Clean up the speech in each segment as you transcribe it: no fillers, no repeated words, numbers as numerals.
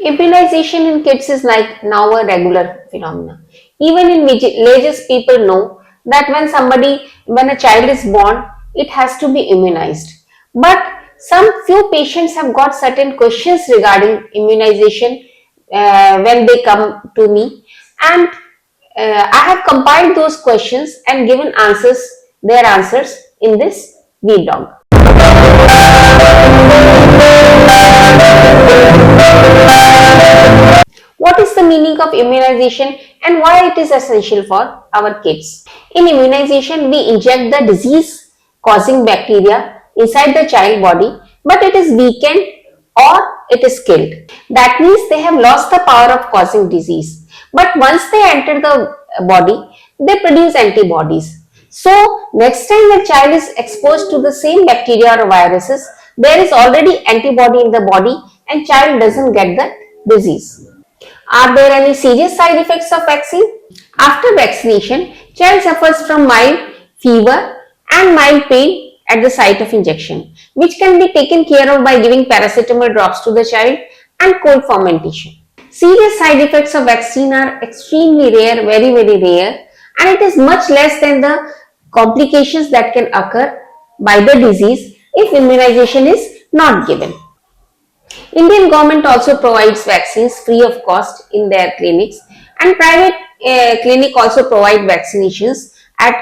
Immunization in kids is like now a regular phenomenon. Even in villages, people know that when a child is born, it has to be immunized. But some few patients have got certain questions regarding immunization when they come to me, and I have compiled those questions and given their answers in this vlog. What is the meaning of immunization and why it is essential for our kids? In immunization, we inject the disease causing bacteria inside the child body, but it is weakened or it is killed. That means they have lost the power of causing disease. But once they enter the body, they produce antibodies. So, next time a child is exposed to the same bacteria or viruses, there is already antibody in the body and child doesn't get the disease. Are there any serious side effects of vaccine? After vaccination, child suffers from mild fever and mild pain at the site of injection, which can be taken care of by giving paracetamol drops to the child and cold fomentation. Serious side effects of vaccine are extremely rare, very rare, and it is much less than the complications that can occur by the disease if immunization is not given. Indian government also provides vaccines free of cost in their clinics, and private clinic also provide vaccinations at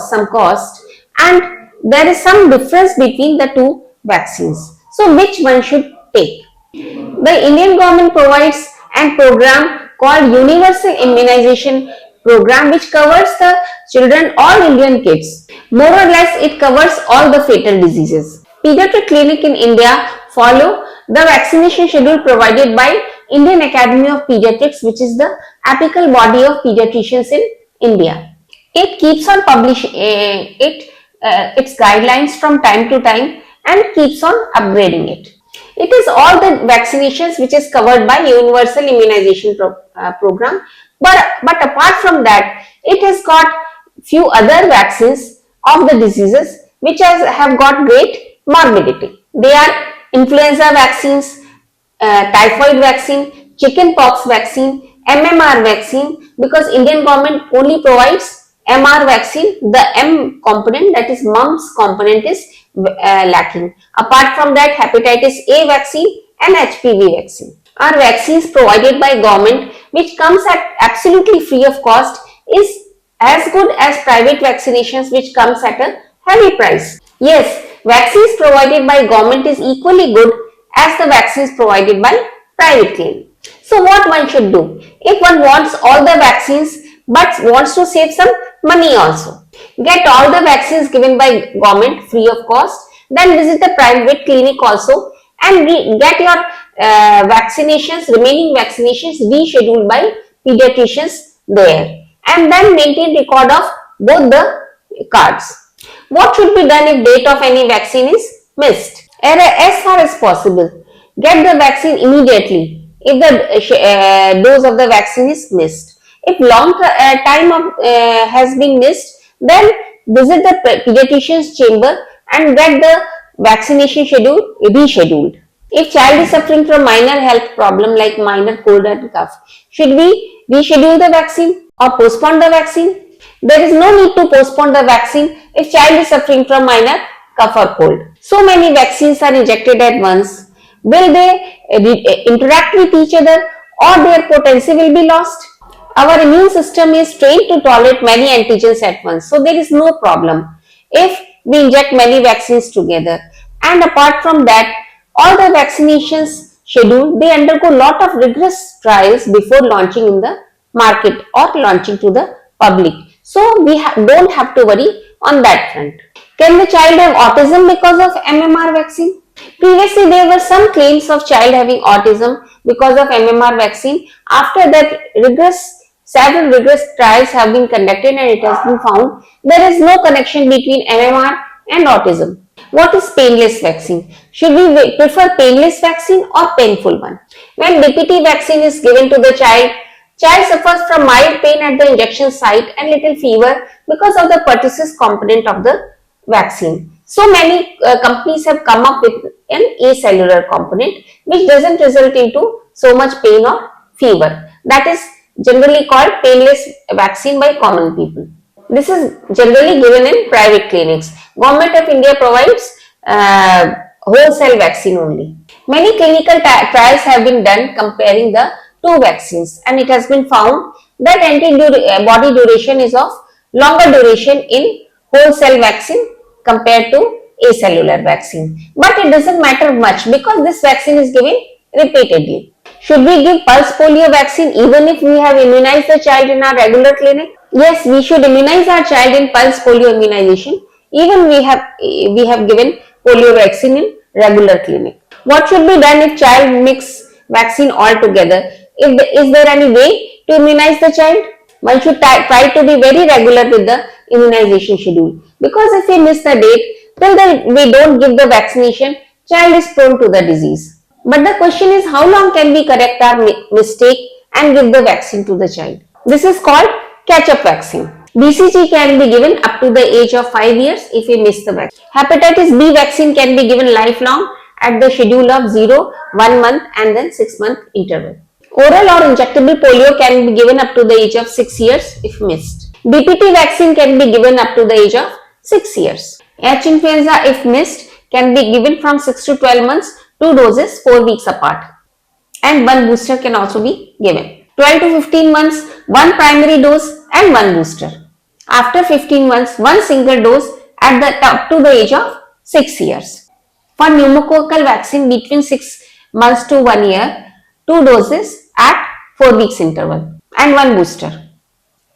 some cost, and there is some difference between the two vaccines. So which one should take? The Indian government provides a program called Universal Immunization Program, which covers the children, all Indian kids. More or less it covers all the fatal diseases. Pediatric clinic in India follow the vaccination schedule provided by Indian Academy of Pediatrics, which is the apical body of pediatricians in India. It keeps on publishing its guidelines from time to time and keeps on upgrading it. It is all the vaccinations which is covered by Universal Immunization Program, but apart from that, it has got few other vaccines of the diseases which have got great morbidity. They are influenza vaccines, typhoid vaccine, chickenpox vaccine, MMR vaccine, because Indian government only provides MR vaccine. The M component, that is mumps component, is lacking. Apart from that, hepatitis A vaccine and HPV vaccine are vaccines provided by government, which comes at absolutely free of cost, is as good as private vaccinations which comes at a heavy price. Yes, vaccines provided by government is equally good as the vaccines provided by private clinic. So what one should do? If one wants all the vaccines but wants to save some money also, get all the vaccines given by government free of cost, then visit the private clinic also and get your remaining vaccinations rescheduled by pediatricians there, and then maintain record of both the cards. What should be done if date of any vaccine is missed? As far as possible, get the vaccine immediately if the dose of the vaccine is missed. If long time has been missed, then visit the pediatrician's chamber and get the vaccination schedule rescheduled. If child is suffering from minor health problem like minor cold and cough, should we reschedule the vaccine or postpone the vaccine? There is no need to postpone the vaccine if child is suffering from minor cough or cold. So many vaccines are injected at once. Will they interact with each other or their potency will be lost? Our immune system is trained to tolerate many antigens at once, so there is no problem if we inject many vaccines together. And apart from that, all the vaccinations schedule, they undergo lot of rigorous trials before launching in the market or launching to the public. So we don't have to worry on that front. Can the child have autism because of MMR vaccine? Previously, there were some claims of child having autism because of MMR vaccine. After that, several rigorous trials have been conducted and it has been found there is no connection between MMR and autism. What is painless vaccine? Should we prefer painless vaccine or painful one? When DPT vaccine is given to the child suffers from mild pain at the injection site and little fever because of the pertussis component of the vaccine. So many companies have come up with an acellular component which doesn't result into so much pain or fever. That is generally called painless vaccine by common people. This is generally given in private clinics. Government of India provides whole cell vaccine only. Many clinical trials have been done comparing the two vaccines, and it has been found that antibody duration is of longer duration in whole cell vaccine compared to acellular vaccine. But it doesn't matter much because this vaccine is given repeatedly. Should we give pulse polio vaccine even if we have immunized the child in our regular clinic? Yes, we should immunize our child in pulse polio immunization even we have given polio vaccine in regular clinic. What should be done if child mix vaccine altogether? Is there any way to immunize the child? One should try to be very regular with the immunization schedule, because if we miss the date till we don't give the vaccination, child is prone to the disease. But the question is, how long can we correct our mistake and give the vaccine to the child? This is called catch-up vaccine. BCG can be given up to the age of 5 years if we miss the vaccine. Hepatitis B vaccine can be given lifelong at the schedule of 0, 1 month and then 6 month interval. Oral or injectable polio can be given up to the age of 6 years if missed. DPT vaccine can be given up to the age of 6 years. H influenza, if missed, can be given from 6 to 12 months, 2 doses 4 weeks apart, and 1 booster can also be given. 12 to 15 months, 1 primary dose and 1 booster. After 15 months, 1 single dose up to the age of 6 years. For pneumococcal vaccine between 6 months to 1 year, 2 doses at 4 weeks interval and 1 booster.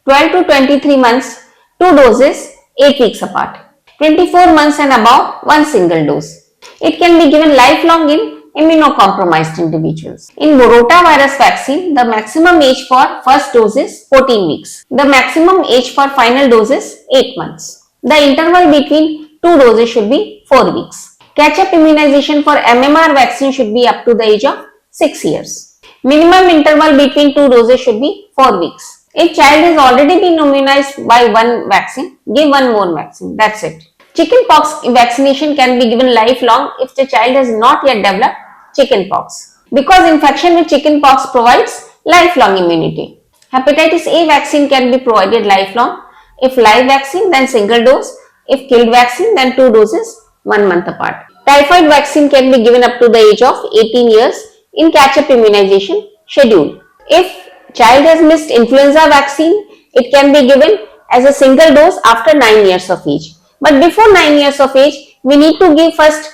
12 to 23 months, 2 doses 8 weeks apart. 24 months and above, 1 single dose. It can be given lifelong in immunocompromised individuals. In rotavirus vaccine, the maximum age for first dose is 14 weeks. The maximum age for final dose is 8 months. The interval between 2 doses should be 4 weeks. Catch-up immunization for MMR vaccine should be up to the age of 6 years. Minimum interval between 2 doses should be 4 weeks. If child has already been immunized by 1 vaccine, give 1 more vaccine. That's it. Chickenpox vaccination can be given lifelong if the child has not yet developed chickenpox, because infection with chickenpox provides lifelong immunity. Hepatitis A vaccine can be provided lifelong. If live vaccine, then single dose. If killed vaccine, then 2 doses 1 month apart. Typhoid vaccine can be given up to the age of 18 years in catch-up immunization schedule. If child has missed influenza vaccine, it can be given as a single dose after 9 years of age. But before 9 years of age, we need to give first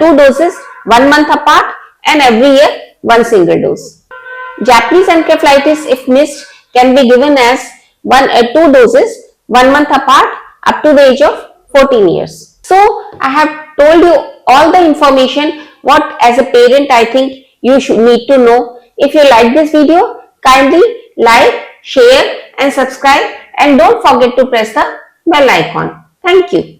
2 doses 1 month apart and every year 1 single dose. Japanese encephalitis, if missed, can be given as 2 doses 1 month apart up to the age of 14 years. So, I have told you all the information what as a parent I think you should need to know. If you like this video, kindly like, share and subscribe, and don't forget to press the bell icon. Thank you.